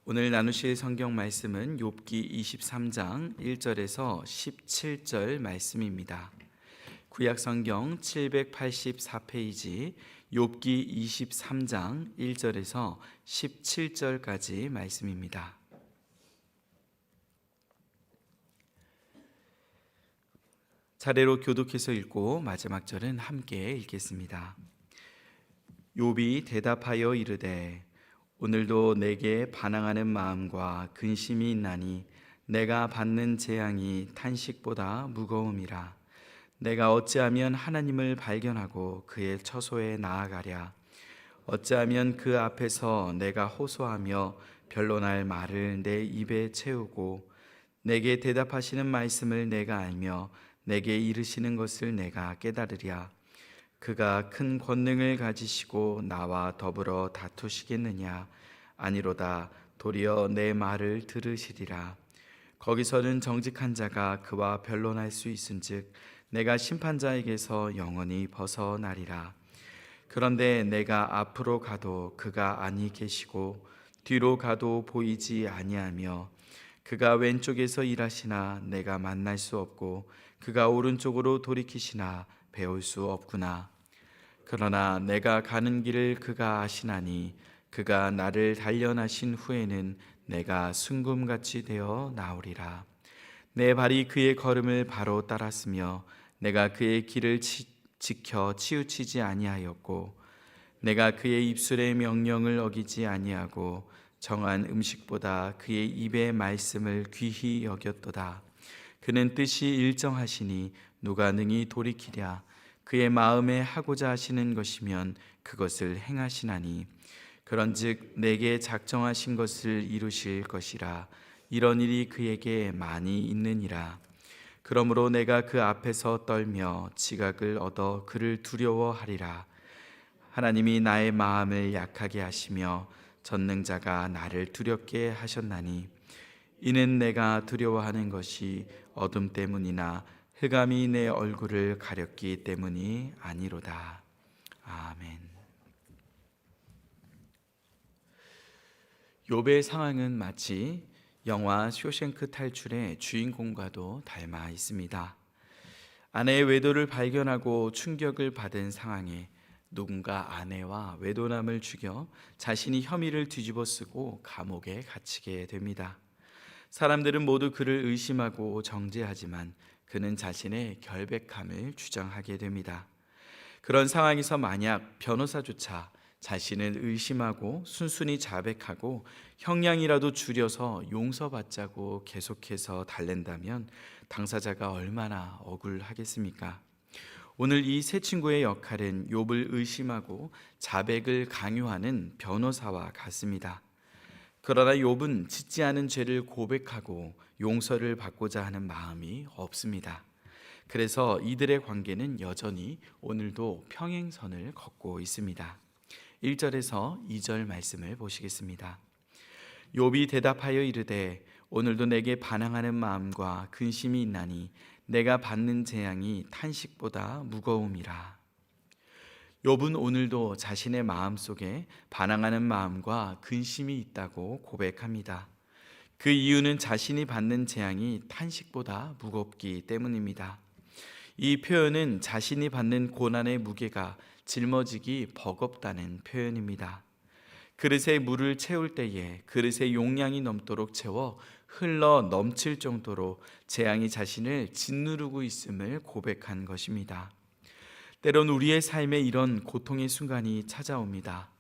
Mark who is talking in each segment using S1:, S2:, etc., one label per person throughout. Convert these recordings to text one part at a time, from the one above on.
S1: 오늘 나누실 성경 말씀은 욥기 23장 1절에서 17절 말씀입니다. 구약 성경 784페이지 욥기 23장 1절에서 17절까지 말씀입니다. 차례로 교독해서 읽고 마지막 절은 함께 읽겠습니다. 욥이 대답하여 이르되 오늘도 내게 반항하는 마음과 근심이 있나니 내가 받는 재앙이 탄식보다 무거움이라. 내가 어찌하면 하나님을 발견하고 그의 처소에 나아가랴. 어찌하면 그 앞에서 내가 호소하며 변론할 말을 내 입에 채우고 내게 대답하시는 말씀을 내가 알며 내게 이르시는 것을 내가 깨달으랴. 그가 큰 권능을 가지시고 나와 더불어 다투시겠느냐? 아니로다. 도리어 내 말을 들으시리라. 거기서는 정직한 자가 그와 변론할 수 있은즉 내가 심판자에게서 영원히 벗어나리라. 그런데 내가 앞으로 가도 그가 아니 계시고 뒤로 가도 보이지 아니하며 그가 왼쪽에서 일하시나 내가 만날 수 없고 그가 오른쪽으로 돌이키시나 배울 수 없구나. 그러나 내가 가는 길을 그가 아시나니 그가 나를 단련하신 후에는 내가 순금같이 되어 나오리라. 내 발이 그의 걸음을 바로 따랐으며 내가 그의 길을 지켜 치우치지 아니하였고 내가 그의 입술의 명령을 어기지 아니하고 정한 음식보다 그의 입의 말씀을 귀히 여겼도다. 그는 뜻이 일정하시니 누가 능히 돌이키랴. 그의 마음에 하고자 하시는 것이면 그것을 행하시나니 그런즉 내게 작정하신 것을 이루실 것이라. 이런 일이 그에게 많이 있느니라. 그러므로 내가 그 앞에서 떨며 지각을 얻어 그를 두려워하리라. 하나님이 나의 마음을 약하게 하시며 전능자가 나를 두렵게 하셨나니 이는 내가 두려워하는 것이 어둠 때문이나 흑암이 내 얼굴을 가렸기 때문이 아니로다. 아멘. 욥의 상황은 마치 영화 쇼생크 탈출의 주인공과도 닮아 있습니다. 아내의 외도를 발견하고 충격을 받은 상황에 누군가 아내와 외도남을 죽여 자신이 혐의를 뒤집어 쓰고 감옥에 갇히게 됩니다. 사람들은 모두 그를 의심하고 정죄하지만 그는 자신의 결백함을 주장하게 됩니다. 그런 상황에서 만약 변호사조차 자신을 의심하고 순순히 자백하고 형량이라도 줄여서 용서받자고 계속해서 달랜다면 당사자가 얼마나 억울하겠습니까? 오늘 이 세 친구의 역할은 욥을 의심하고 자백을 강요하는 변호사와 같습니다. 그러나 욥은 짓지 않은 죄를 고백하고 용서를 받고자 하는 마음이 없습니다. 그래서 이들의 관계는 여전히 오늘도 평행선을 걷고 있습니다. 1절에서 2절 말씀을 보시겠습니다. 욥이 대답하여 이르되 오늘도 내게 반항하는 마음과 근심이 있나니 내가 받는 재앙이 탄식보다 무거움이라. 욥은 오늘도 자신의 마음속에 반항하는 마음과 근심이 있다고 고백합니다. 그 이유는 자신이 받는 재앙이 탄식보다 무겁기 때문입니다. 이 표현은 자신이 받는 고난의 무게가 짊어지기 버겁다는 표현입니다. 그릇에 물을 채울 때에 그릇의 용량이 넘도록 채워 흘러 넘칠 정도로 재앙이 자신을 짓누르고 있음을 고백한 것입니다. 때론 우리의 삶에 이런 고통의 순간이 찾아옵니다.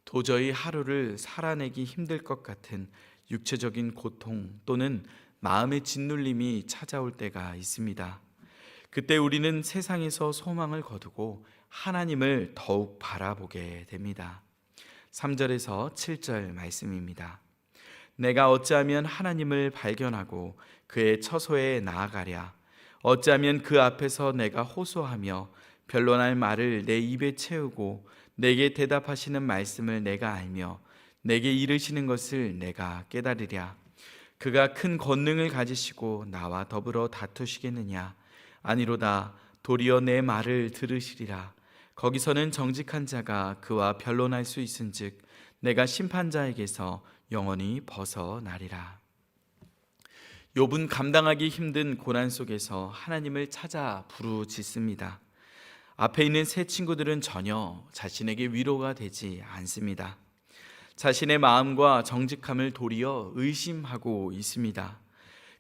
S1: 도저히 하루를 살아내기 힘들 것 같은 육체적인 고통 또는 마음의 짓눌림이 찾아올 때가 있습니다. 그때 우리는 세상에서 소망을 거두고 하나님을 더욱 바라보게 됩니다. 3절에서 7절 말씀입니다. 내가 어찌하면 하나님을 발견하고 그의 처소에 나아가랴. 어찌하면 그 앞에서 내가 호소하며 변론할 말을 내 입에 채우고 내게 대답하시는 말씀을 내가 알며 내게 이르시는 것을 내가 깨달으랴. 그가 큰 권능을 가지시고 나와 더불어 다투시겠느냐? 아니로다. 도리어 내 말을 들으시리라. 거기서는 정직한 자가 그와 변론할 수 있은즉 내가 심판자에게서 영원히 벗어나리라. 욥은 감당하기 힘든 고난 속에서 하나님을 찾아 부르짖습니다. 앞에 있는 세 친구들은 전혀 자신에게 위로가 되지 않습니다. 자신의 마음과 정직함을 도리어 의심하고 있습니다.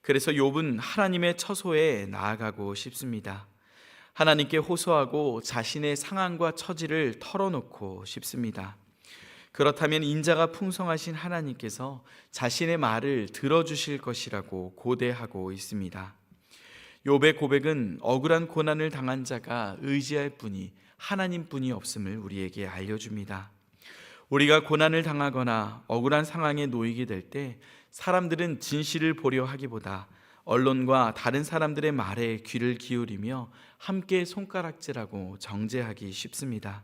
S1: 그래서 욥은 하나님의 처소에 나아가고 싶습니다. 하나님께 호소하고 자신의 상황과 처지를 털어놓고 싶습니다. 그렇다면 인자가 풍성하신 하나님께서 자신의 말을 들어주실 것이라고 고대하고 있습니다. 욥의 고백은 억울한 고난을 당한 자가 의지할 분이 하나님뿐이 없음을 우리에게 알려줍니다. 우리가 고난을 당하거나 억울한 상황에 놓이게 될 때 사람들은 진실을 보려 하기보다 언론과 다른 사람들의 말에 귀를 기울이며 함께 손가락질하고 정죄하기 쉽습니다.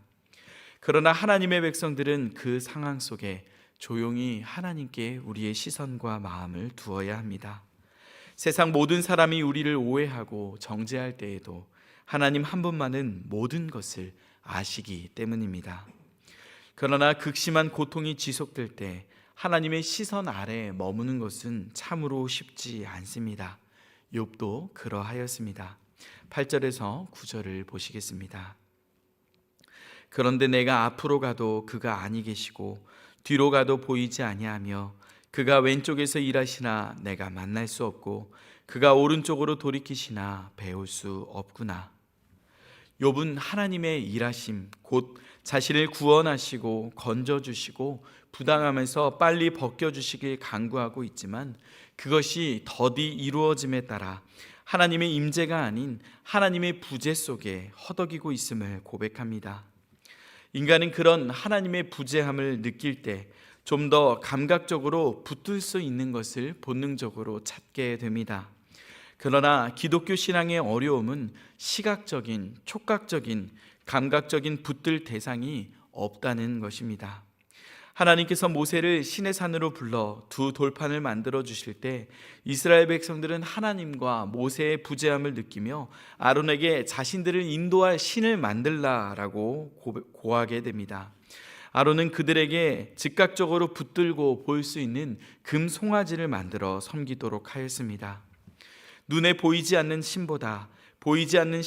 S1: 그러나 하나님의 백성들은 그 상황 속에 조용히 하나님께 우리의 시선과 마음을 두어야 합니다. 세상 모든 사람이 우리를 오해하고 정죄할 때에도 하나님 한 분만은 모든 것을 아시기 때문입니다. 그러나 극심한 고통이 지속될 때 하나님의 시선 아래 머무는 것은 참으로 쉽지 않습니다. 욥도 그러하였습니다. 8절에서 9절을 보시겠습니다. 그런데 내가 앞으로 가도 그가 아니 계시고 뒤로 가도 보이지 아니하며 그가 왼쪽에서 일하시나 내가 만날 수 없고 그가 오른쪽으로 돌이키시나 배울 수 없구나. 욥은 하나님의 일하심, 곧 자신을 구원하시고 건져주시고 부당함에서 빨리 벗겨주시길 간구하고 있지만 그것이 더디 이루어짐에 따라 하나님의 임재가 아닌 하나님의 부재 속에 허덕이고 있음을 고백합니다. 인간은 그런 하나님의 부재함을 느낄 때 좀 더 감각적으로 붙들 수 있는 것을 본능적으로 찾게 됩니다. 그러나 기독교 신앙의 어려움은 시각적인, 촉각적인, 감각적인 붙들 대상이 없다는 것입니다. 하나님께서 모세를 시내산으로 불러 두 돌판을 만들어 주실 때 이스라엘 백성들은 하나님과 모세의 부재함을 느끼며 아론에게 자신들을 인도할 신을 만들라라고 고하게 됩니다. 아론은 그들에게 즉각적으로 붙들고 볼 수 있는 금 송아지를 만들어 섬기도록 하였습니다. 눈에 보이지 않는 신보다 보이는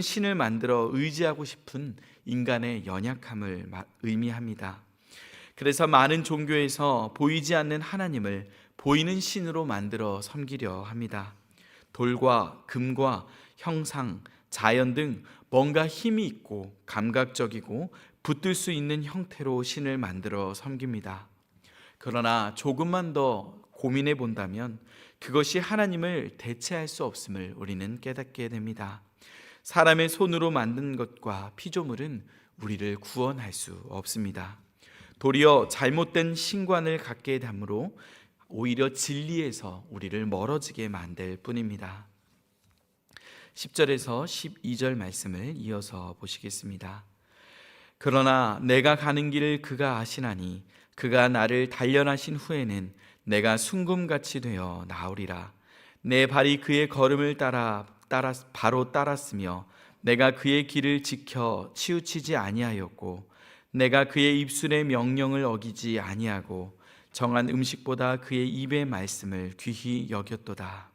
S1: 신을 만들어 의지하고 싶은 인간의 연약함을 의미합니다. 그래서 많은 종교에서 보이지 않는 하나님을 보이는 신으로 만들어 섬기려 합니다. 돌과 금과 형상, 자연 등 뭔가 힘이 있고 감각적이고 붙들 수 있는 형태로 신을 만들어 섬깁니다. 그러나 조금만 더 고민해 본다면 그것이 하나님을 대체할 수 없음을 우리는 깨닫게 됩니다. 사람의 손으로 만든 것과 피조물은 우리를 구원할 수 없습니다. 도리어 잘못된 신관을 갖게 되므로 오히려 진리에서 우리를 멀어지게 만들 뿐입니다. 10절에서 12절 말씀을 이어서 보시겠습니다. 그러나 내가 가는 길을 그가 아시나니 그가 나를 단련하신 후에는 내가 순금같이 되어 나오리라. 내 발이 그의 걸음을 바로 따랐으며 내가 그의 길을 지켜 치우치지 아니하였고 내가 그의 입술의 명령을 어기지 아니하고 정한 음식보다 그의 입의 말씀을 귀히 여겼도다.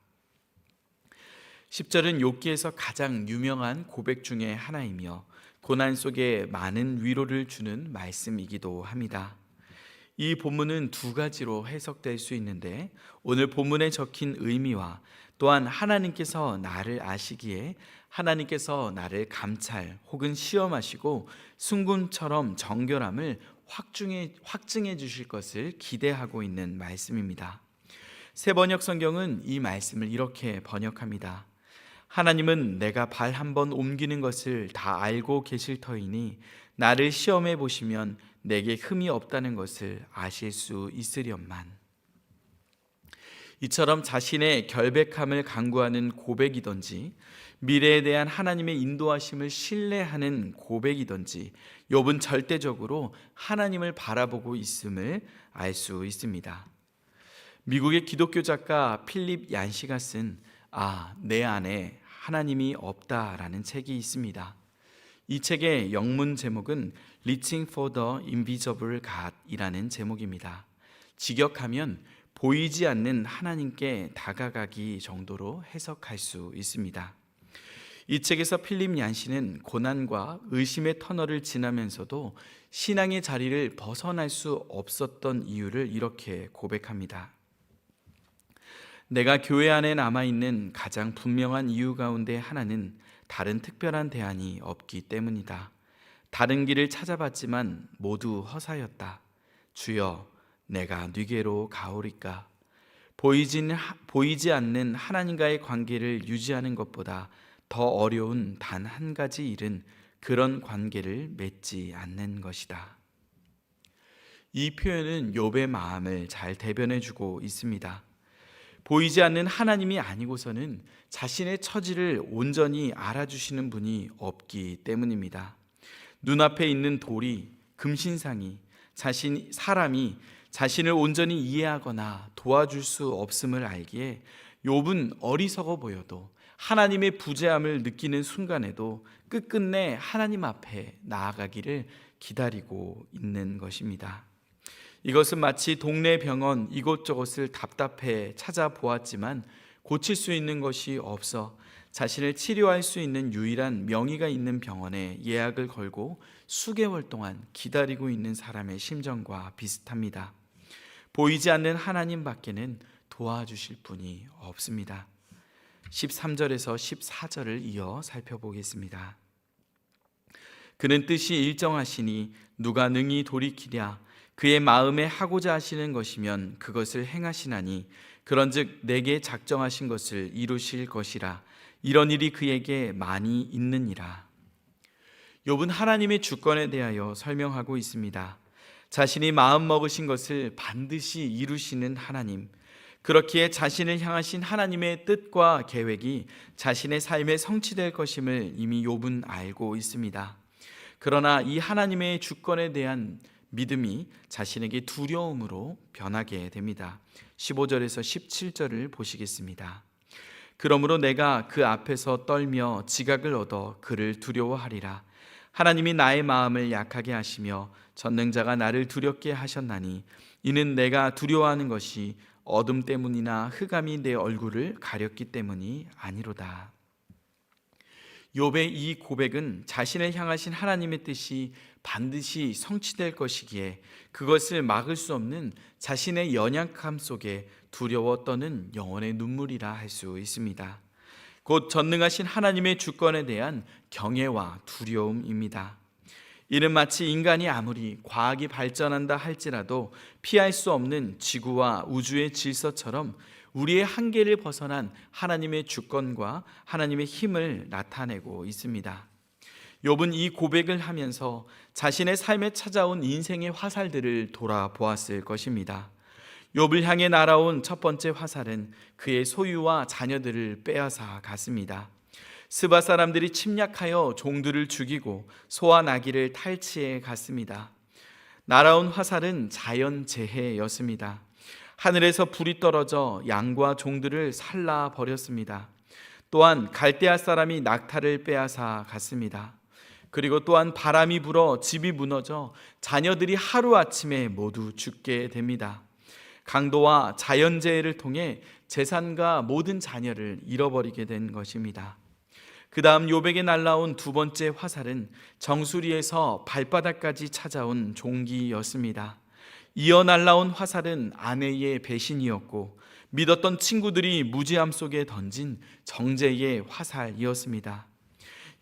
S1: 10절은 욥기에서 가장 유명한 고백 중에 하나이며 고난 속에 많은 위로를 주는 말씀이기도 합니다. 이 본문은 두 가지로 해석될 수 있는데 오늘 본문에 적힌 의미와 또한 하나님께서 나를 아시기에 하나님께서 나를 감찰 혹은 시험하시고 순금처럼 정결함을 확증해 주실 것을 기대하고 있는 말씀입니다. 새번역 성경은 이 말씀을 이렇게 번역합니다. 하나님은 내가 발 한 번 옮기는 것을 다 알고 계실 터이니 나를 시험해 보시면 내게 흠이 없다는 것을 아실 수 있으련만. 이처럼 자신의 결백함을 간구하는 고백이든지 미래에 대한 하나님의 인도하심을 신뢰하는 고백이든지 욥은 절대적으로 하나님을 바라보고 있음을 알 수 있습니다. 미국의 기독교 작가 필립 얀시가 쓴 내 안에 하나님이 없다라는 책이 있습니다. 이 책의 영문 제목은 Reaching for the Invisible God이라는 제목입니다. 직역하면 보이지 않는 하나님께 다가가기 정도로 해석할 수 있습니다. 이 책에서 필립 얀시는 고난과 의심의 터널을 지나면서도 신앙의 자리를 벗어날 수 없었던 이유를 이렇게 고백합니다. 내가 교회 안에 남아있는 가장 분명한 이유 가운데 하나는 다른 특별한 대안이 없기 때문이다. 다른 길을 찾아봤지만 모두 허사였다. 주여, 내가 네게로 가오리까? 보이지 않는 하나님과의 관계를 유지하는 것보다 더 어려운 단 한 가지 일은 그런 관계를 맺지 않는 것이다. 이 표현은 욥의 마음을 잘 대변해주고 있습니다. 보이지 않는 하나님이 아니고서는 자신의 처지를 온전히 알아주시는 분이 없기 때문입니다. 눈앞에 있는 돌이, 금신상이, 사람이 자신을 온전히 이해하거나 도와줄 수 없음을 알기에 욥은 어리석어 보여도 하나님의 부재함을 느끼는 순간에도 끝끝내 하나님 앞에 나아가기를 기다리고 있는 것입니다. 이것은 마치 동네 병원 이곳저곳을 답답해 찾아보았지만 고칠 수 있는 것이 없어 자신을 치료할 수 있는 유일한 명의가 있는 병원에 예약을 걸고 수개월 동안 기다리고 있는 사람의 심정과 비슷합니다. 보이지 않는 하나님 밖에는 도와주실 분이 없습니다. 13절에서 14절을 이어 살펴보겠습니다. 그는 뜻이 일정하시니 누가 능히 돌이키랴? 그의 마음에 하고자 하시는 것이면 그것을 행하시나니 그런즉 내게 작정하신 것을 이루실 것이라. 이런 일이 그에게 많이 있느니라. 욥은 하나님의 주권에 대하여 설명하고 있습니다. 자신이 마음 먹으신 것을 반드시 이루시는 하나님, 그렇기에 자신을 향하신 하나님의 뜻과 계획이 자신의 삶에 성취될 것임을 이미 욥은 알고 있습니다. 그러나 이 하나님의 주권에 대한 믿음이 자신에게 두려움으로 변하게 됩니다. 15절에서 17절을 보시겠습니다. 그러므로 내가 그 앞에서 떨며 지각을 얻어 그를 두려워하리라. 하나님이 나의 마음을 약하게 하시며 전능자가 나를 두렵게 하셨나니 이는 내가 두려워하는 것이 어둠 때문이나 흑암이 내 얼굴을 가렸기 때문이 아니로다. 욥의 이 고백은 자신을 향하신 하나님의 뜻이 반드시 성취될 것이기에 그것을 막을 수 없는 자신의 연약함 속에 두려워 떠는 영혼의 눈물이라 할 수 있습니다. 곧 전능하신 하나님의 주권에 대한 경외와 두려움입니다. 이는 마치 인간이 아무리 과학이 발전한다 할지라도 피할 수 없는 지구와 우주의 질서처럼 우리의 한계를 벗어난 하나님의 주권과 하나님의 힘을 나타내고 있습니다. 욥은 이 고백을 하면서 자신의 삶에 찾아온 인생의 화살들을 돌아보았을 것입니다. 욥을 향해 날아온 첫 번째 화살은 그의 소유와 자녀들을 빼앗아 갔습니다. 스바 사람들이 침략하여 종들을 죽이고 소와 나귀를 탈취해 갔습니다. 날아온 화살은 자연재해였습니다. 하늘에서 불이 떨어져 양과 종들을 살라 버렸습니다. 또한 갈대아 사람이 낙타를 빼앗아 갔습니다. 그리고 또한 바람이 불어 집이 무너져 자녀들이 하루아침에 모두 죽게 됩니다. 강도와 자연재해를 통해 재산과 모든 자녀를 잃어버리게 된 것입니다. 그 다음 욥에게 날라온 두 번째 화살은 정수리에서 발바닥까지 찾아온 종기였습니다. 이어 날라온 화살은 아내의 배신이었고 믿었던 친구들이 무지함 속에 던진 정죄의 화살이었습니다.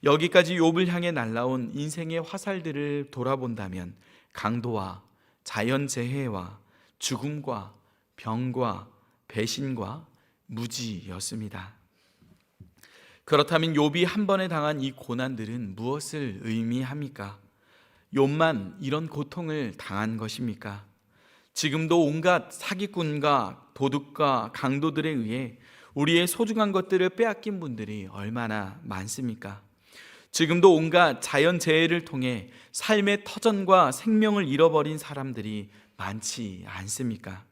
S1: 여기까지 욥을 향해 날라온 인생의 화살들을 돌아본다면 강도와 자연재해와 죽음과 병과 배신과 무지였습니다. 그렇다면 욥이 한 번에 당한 이 고난들은 무엇을 의미합니까? 욥만 이런 고통을 당한 것입니까? 지금도 온갖 사기꾼과 도둑과 강도들에 의해 우리의 소중한 것들을 빼앗긴 분들이 얼마나 많습니까? 지금도 온갖 자연재해를 통해 삶의 터전과 생명을 잃어버린 사람들이 많지 않습니까?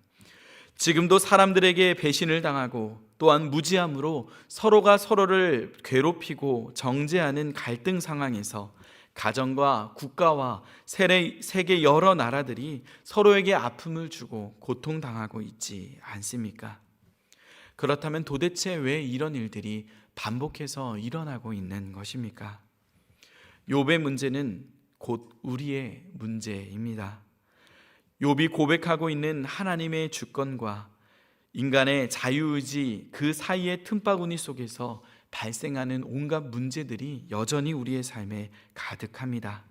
S1: 지금도 사람들에게 배신을 당하고 또한 무지함으로 서로가 서로를 괴롭히고 정죄하는 갈등 상황에서 가정과 국가와 세계 여러 나라들이 서로에게 아픔을 주고 고통당하고 있지 않습니까? 그렇다면 도대체 왜 이런 일들이 반복해서 일어나고 있는 것입니까? 욥의 문제는 곧 우리의 문제입니다. 욥이 고백하고 있는 하나님의 주권과 인간의 자유의지 그 사이의 틈바구니 속에서 발생하는 온갖 문제들이 여전히 우리의 삶에 가득합니다.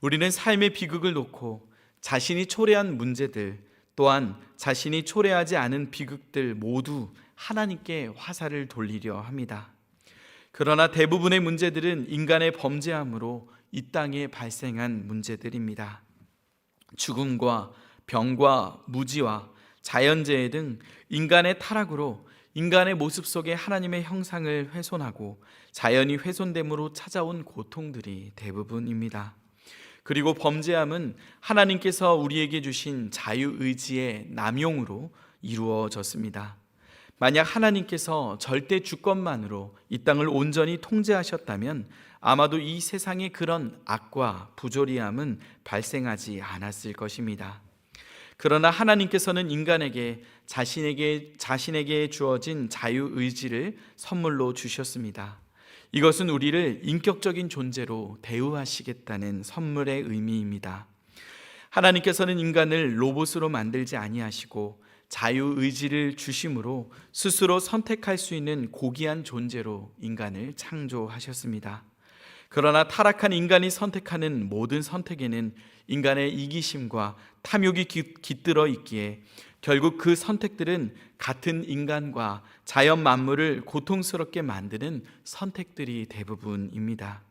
S1: 우리는 삶의 비극을 놓고 자신이 초래한 문제들 또한 자신이 초래하지 않은 비극들 모두 하나님께 화살을 돌리려 합니다. 그러나 대부분의 문제들은 인간의 범죄함으로 이 땅에 발생한 문제들입니다. 죽음과 병과 무지와 자연재해 등 인간의 타락으로 인간의 모습 속에 하나님의 형상을 훼손하고 자연이 훼손됨으로 찾아온 고통들이 대부분입니다. 그리고 범죄함은 하나님께서 우리에게 주신 자유의지의 남용으로 이루어졌습니다. 만약 하나님께서 절대 주권만으로 이 땅을 온전히 통제하셨다면 아마도 이 세상에 그런 악과 부조리함은 발생하지 않았을 것입니다. 그러나 하나님께서는 인간에게 자신에게 주어진 자유의지를 선물로 주셨습니다. 이것은 우리를 인격적인 존재로 대우하시겠다는 선물의 의미입니다. 하나님께서는 인간을 로봇으로 만들지 아니하시고 자유의지를 주심으로 스스로 선택할 수 있는 고귀한 존재로 인간을 창조하셨습니다. 그러나 타락한 인간이 선택하는 모든 선택에는 인간의 이기심과 탐욕이 깃들어 있기에 결국 그 선택들은 같은 인간과 자연 만물을 고통스럽게 만드는 선택들이 대부분입니다.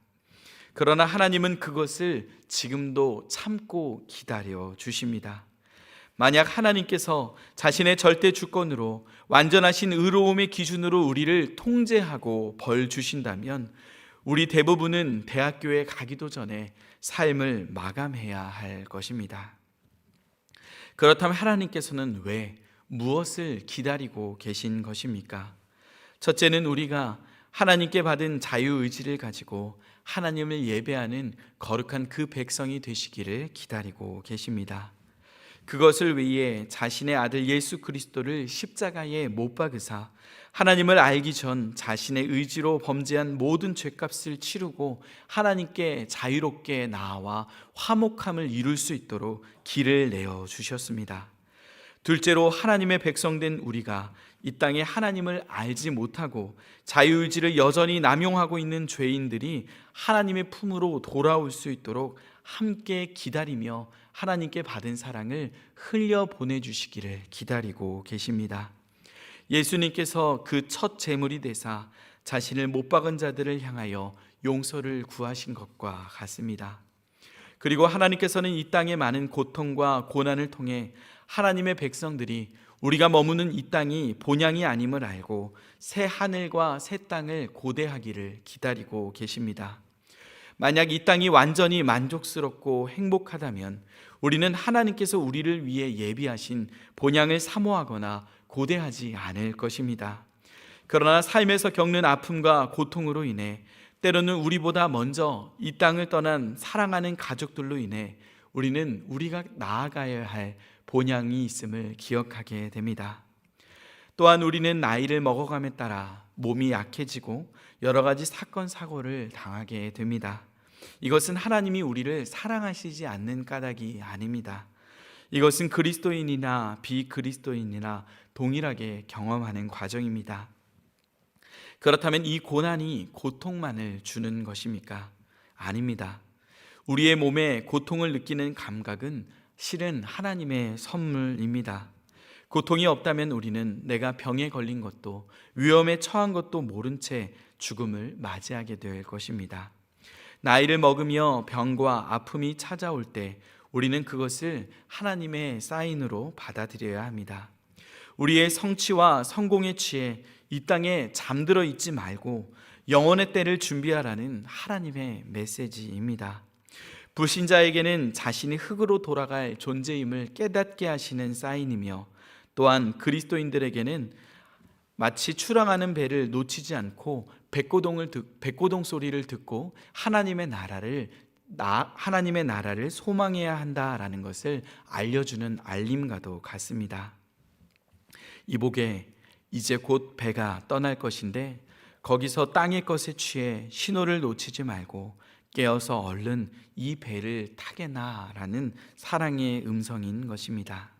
S1: 그러나 하나님은 그것을 지금도 참고 기다려 주십니다. 만약 하나님께서 자신의 절대 주권으로 완전하신 의로움의 기준으로 우리를 통제하고 벌 주신다면 우리 대부분은 대학교에 가기도 전에 삶을 마감해야 할 것입니다. 그렇다면 하나님께서는 왜 무엇을 기다리고 계신 것입니까? 첫째는 우리가 하나님께 받은 자유의지를 가지고 하나님을 예배하는 거룩한 그 백성이 되시기를 기다리고 계십니다. 그것을 위해 자신의 아들 예수 그리스도를 십자가에 못 박으사 하나님을 알기 전 자신의 의지로 범죄한 모든 죄값을 치르고 하나님께 자유롭게 나아와 화목함을 이룰 수 있도록 길을 내어 주셨습니다. 둘째로 하나님의 백성된 우리가 이 땅에 하나님을 알지 못하고 자유의지를 여전히 남용하고 있는 죄인들이 하나님의 품으로 돌아올 수 있도록 함께 기다리며 하나님께 받은 사랑을 흘려 보내주시기를 기다리고 계십니다. 예수님께서 그 첫 제물이 되사 자신을 못 박은 자들을 향하여 용서를 구하신 것과 같습니다. 그리고 하나님께서는 이 땅의 많은 고통과 고난을 통해 하나님의 백성들이 우리가 머무는 이 땅이 본향이 아님을 알고 새 하늘과 새 땅을 고대하기를 기다리고 계십니다. 만약 이 땅이 완전히 만족스럽고 행복하다면 우리는 하나님께서 우리를 위해 예비하신 본향을 사모하거나 고대하지 않을 것입니다. 그러나 삶에서 겪는 아픔과 고통으로 인해 때로는 우리보다 먼저 이 땅을 떠난 사랑하는 가족들로 인해 우리는 우리가 나아가야 할 본향이 있음을 기억하게 됩니다. 또한 우리는 나이를 먹어감에 따라 몸이 약해지고 여러 가지 사건 사고를 당하게 됩니다. 이것은 하나님이 우리를 사랑하시지 않는 까닭이 아닙니다. 이것은 그리스도인이나 비그리스도인이나 동일하게 경험하는 과정입니다. 그렇다면 이 고난이 고통만을 주는 것입니까? 아닙니다. 우리의 몸에 고통을 느끼는 감각은 실은 하나님의 선물입니다. 고통이 없다면 우리는 내가 병에 걸린 것도 위험에 처한 것도 모른 채 죽음을 맞이하게 될 것입니다. 나이를 먹으며 병과 아픔이 찾아올 때 우리는 그것을 하나님의 사인으로 받아들여야 합니다. 우리의 성취와 성공에 취해 이 땅에 잠들어 있지 말고 영원의 때를 준비하라는 하나님의 메시지입니다. 불신자에게는 자신이 흙으로 돌아갈 존재임을 깨닫게 하시는 사인이며 또한 그리스도인들에게는 마치 출항하는 배를 놓치지 않고 백고동 소리를 듣고 하나님의 나라를 소망해야 한다라는 것을 알려주는 알림과도 같습니다. 이복에 이제 곧 배가 떠날 것인데 거기서 땅의 것에 취해 신호를 놓치지 말고 깨어서 얼른 이 배를 타게나라는 사랑의 음성인 것입니다.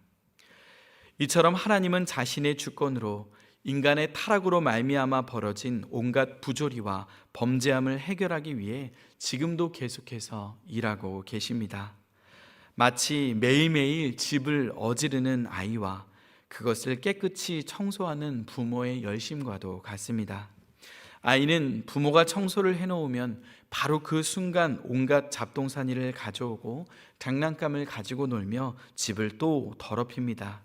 S1: 이처럼 하나님은 자신의 주권으로 인간의 타락으로 말미암아 벌어진 온갖 부조리와 범죄함을 해결하기 위해 지금도 계속해서 일하고 계십니다. 마치 매일매일 집을 어지르는 아이와 그것을 깨끗이 청소하는 부모의 열심과도 같습니다. 아이는 부모가 청소를 해놓으면 바로 그 순간 온갖 잡동사니를 가져오고 장난감을 가지고 놀며 집을 또 더럽힙니다.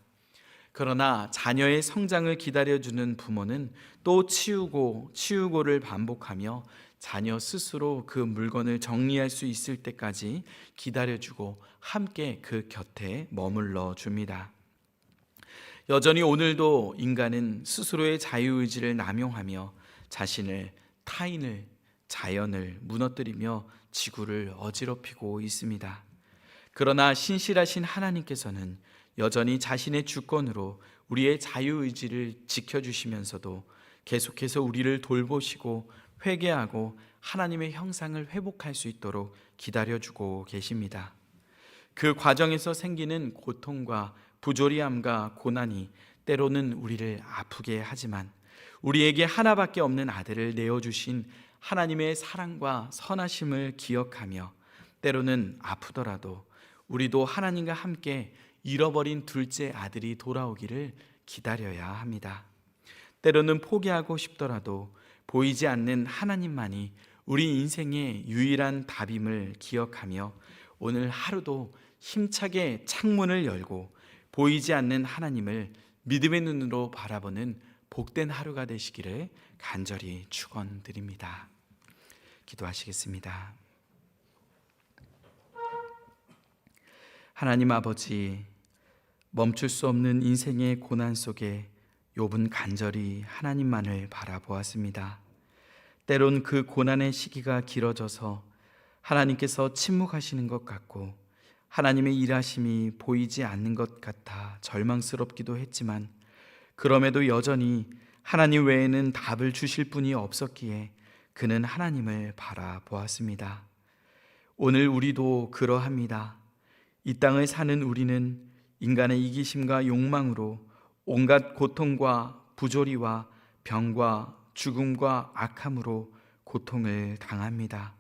S1: 그러나 자녀의 성장을 기다려주는 부모는 또 치우고를 반복하며 자녀 스스로 그 물건을 정리할 수 있을 때까지 기다려주고 함께 그 곁에 머물러 줍니다. 여전히 오늘도 인간은 스스로의 자유의지를 남용하며 자신을, 타인을, 자연을 무너뜨리며 지구를 어지럽히고 있습니다. 그러나 신실하신 하나님께서는 여전히 자신의 주권으로 우리의 자유의지를 지켜주시면서도 계속해서 우리를 돌보시고 회개하고 하나님의 형상을 회복할 수 있도록 기다려주고 계십니다. 그 과정에서 생기는 고통과 부조리함과 고난이 때로는 우리를 아프게 하지만 우리에게 하나밖에 없는 아들을 내어주신 하나님의 사랑과 선하심을 기억하며 때로는 아프더라도 우리도 하나님과 함께 잃어버린 둘째 아들이 돌아오기를 기다려야 합니다. 때로는 포기하고 싶더라도 보이지 않는 하나님만이 우리 인생의 유일한 답임을 기억하며 오늘 하루도 힘차게 창문을 열고 보이지 않는 하나님을 믿음의 눈으로 바라보는 복된 하루가 되시기를 간절히 축원드립니다. 기도하시겠습니다. 하나님 아버지, 멈출 수 없는 인생의 고난 속에 욥은 간절히 하나님만을 바라보았습니다. 때론 그 고난의 시기가 길어져서 하나님께서 침묵하시는 것 같고 하나님의 일하심이 보이지 않는 것 같아 절망스럽기도 했지만 그럼에도 여전히 하나님 외에는 답을 주실 분이 없었기에 그는 하나님을 바라보았습니다. 오늘 우리도 그러합니다. 이 땅을 사는 우리는 인간의 이기심과 욕망으로 온갖 고통과 부조리와 병과 죽음과 악함으로 고통을 당합니다.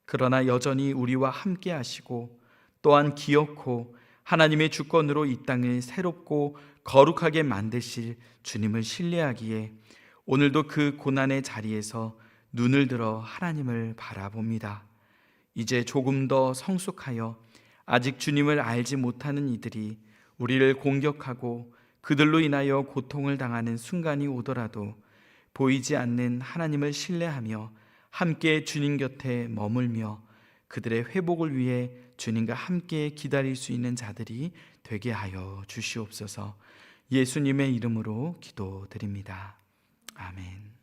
S1: 그러나 여전히 우리와 함께 하시고 또한 기어코 하나님의 주권으로 이 땅을 새롭고 거룩하게 만드실 주님을 신뢰하기에 오늘도 그 고난의 자리에서 눈을 들어 하나님을 바라봅니다. 이제 조금 더 성숙하여 아직 주님을 알지 못하는 이들이 우리를 공격하고 그들로 인하여 고통을 당하는 순간이 오더라도 보이지 않는 하나님을 신뢰하며 함께 주님 곁에 머물며 그들의 회복을 위해 주님과 함께 기다릴 수 있는 자들이 되게 하여 주시옵소서. 예수님의 이름으로 기도드립니다. 아멘.